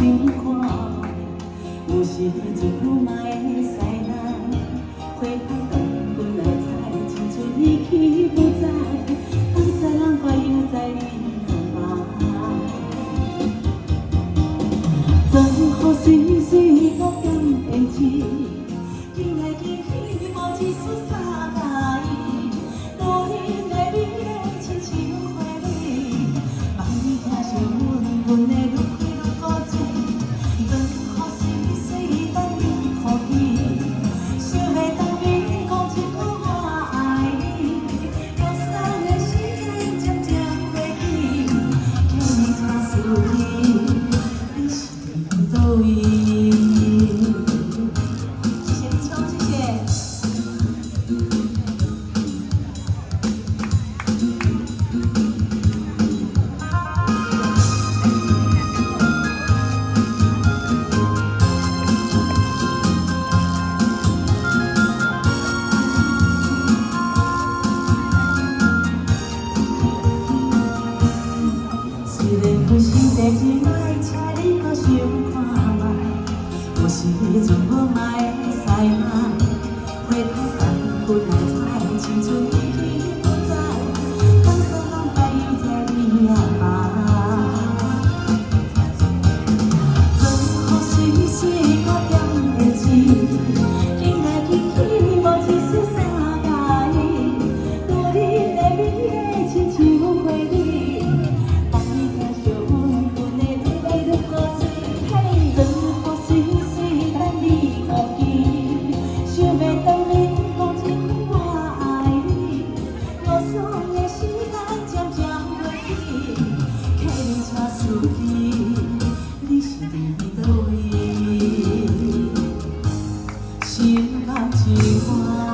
想看，有时阵有嘛会使咱花香等阮来采，青春已去不知，当作人快又在你旁。曾好岁岁搁甘愿痴，今来今去无一丝三甲意，多年来你的亲像花蕊，望你疼惜阮，阮的愈开愈孤寂。曾好岁岁等你哭泣，想要当面讲一句我爱你，忧伤的时间渐渐过去，替你擦思念。 都已。谢谢立秋，谢谢。虽然不是第一摆，请你搁想看卖，有时阵无嘛会使咱花头等阮来采，青春已去不知，当作人快又在你旁。曾好岁岁搁点会痴，今来今去无一丝三甲意，多年的美的亲像花蕊。 你是伫倒位？心甘情愿。